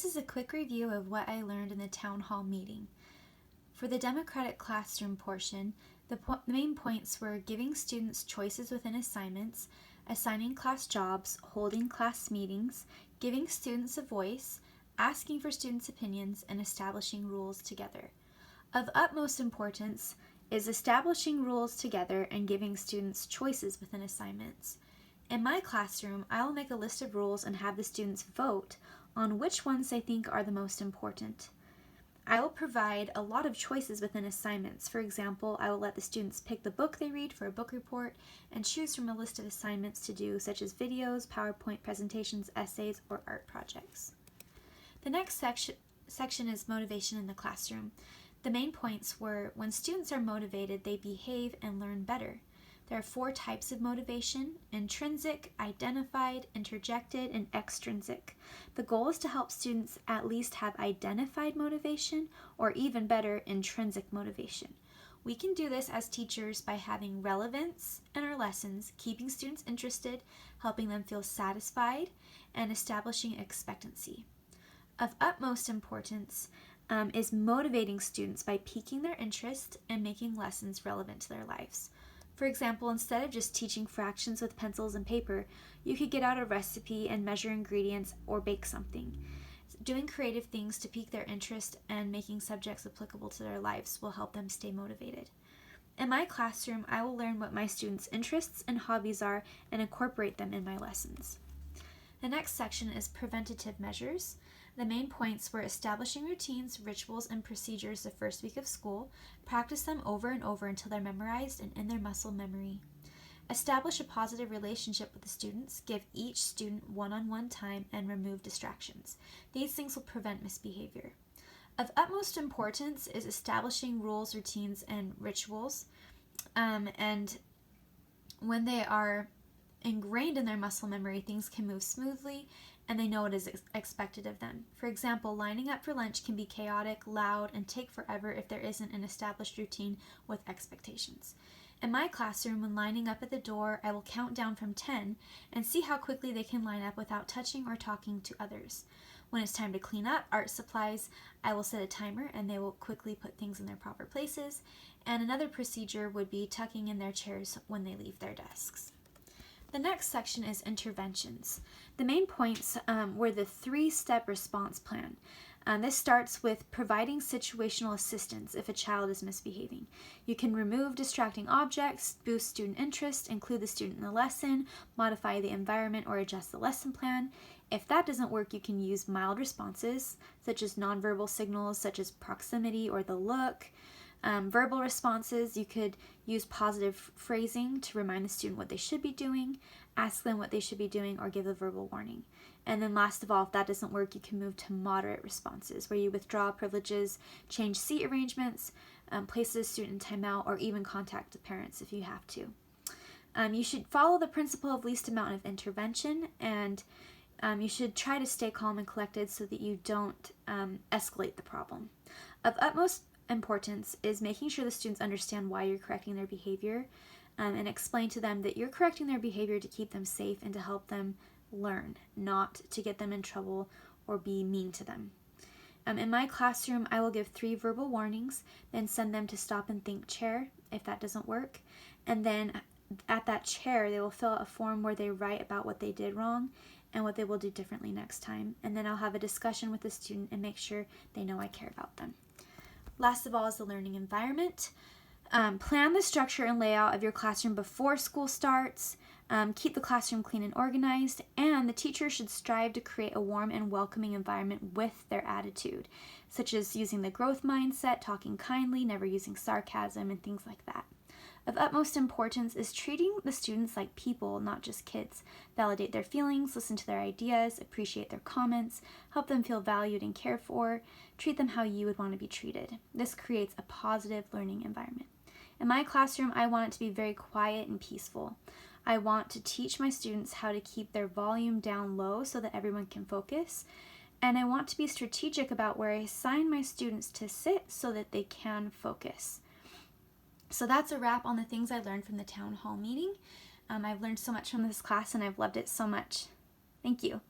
This is a quick review of what I learned in the town hall meeting. For the democratic classroom portion, the main points were giving students choices within assignments, assigning class jobs, holding class meetings, giving students a voice, asking for students' opinions, and establishing rules together. Of utmost importance is establishing rules together and giving students choices within assignments. In my classroom, I will make a list of rules and have the students vote on which ones they think are the most important. I will provide a lot of choices within assignments. For example, I will let the students pick the book they read for a book report and choose from a list of assignments to do, such as videos, PowerPoint presentations, essays, or art projects. The next section is motivation in the classroom. The main points were when students are motivated, they behave and learn better. There are 4 types of motivation: intrinsic, identified, interjected, and extrinsic. The goal is to help students at least have identified motivation, or even better, intrinsic motivation. We can do this as teachers by having relevance in our lessons, keeping students interested, helping them feel satisfied, and establishing expectancy. Of utmost importance is motivating students by piquing their interest and making lessons relevant to their lives. For example, instead of just teaching fractions with pencils and paper, you could get out a recipe and measure ingredients or bake something. Doing creative things to pique their interest and making subjects applicable to their lives will help them stay motivated. In my classroom, I will learn what my students' interests and hobbies are and incorporate them in my lessons. The next section is preventative measures. The main points were establishing routines, rituals, and procedures the first week of school. Practice them over and over until they're memorized and in their muscle memory. Establish a positive relationship with the students. Give each student one-on-one time and remove distractions. These things will prevent misbehavior. Of utmost importance is establishing rules, routines, and rituals. And when they are ingrained in their muscle memory, things can move smoothly and they know what is expected of them. For example, lining up for lunch can be chaotic, loud, and take forever if there isn't an established routine with expectations. In my classroom, when lining up at the door, I will count down from 10 and see how quickly they can line up without touching or talking to others. When it's time to clean up art supplies, I will set a timer and they will quickly put things in their proper places. And another procedure would be tucking in their chairs when they leave their desks. The next section is interventions. The main points were the 3-step response plan. This starts with providing situational assistance if a child is misbehaving. You can remove distracting objects, boost student interest, include the student in the lesson, modify the environment, or adjust the lesson plan. If that doesn't work, you can use mild responses, such as nonverbal signals, such as proximity or the look. Verbal responses, you could use positive phrasing to remind the student what they should be doing, ask them what they should be doing, or give a verbal warning. And then last of all, if that doesn't work, you can move to moderate responses, where you withdraw privileges, change seat arrangements, place the student in timeout, or even contact the parents if you have to. You should follow the principle of least amount of intervention, and you should try to stay calm and collected so that you don't escalate the problem. Of utmost importance is making sure the students understand why you're correcting their behavior, and explain to them that you're correcting their behavior to keep them safe and to help them learn, not to get them in trouble or be mean to them. In my classroom, I will give 3 verbal warnings, then send them to stop and think chair if that doesn't work, and then at that chair they will fill out a form where they write about what they did wrong and what they will do differently next time, and then I'll have a discussion with the student and make sure they know I care about them. Last of all is the learning environment. Plan the structure and layout of your classroom before school starts. Keep the classroom clean and organized, and the teacher should strive to create a warm and welcoming environment with their attitude, such as using the growth mindset, talking kindly, never using sarcasm, and things like that. Of utmost importance is treating the students like people, not just kids. Validate their feelings, listen to their ideas, appreciate their comments, help them feel valued and cared for, treat them how you would want to be treated. This creates a positive learning environment. In my classroom, I want it to be very quiet and peaceful. I want to teach my students how to keep their volume down low so that everyone can focus. And I want to be strategic about where I assign my students to sit so that they can focus. So that's a wrap on the things I learned from the town hall meeting. I've learned so much from this class and I've loved it so much. Thank you.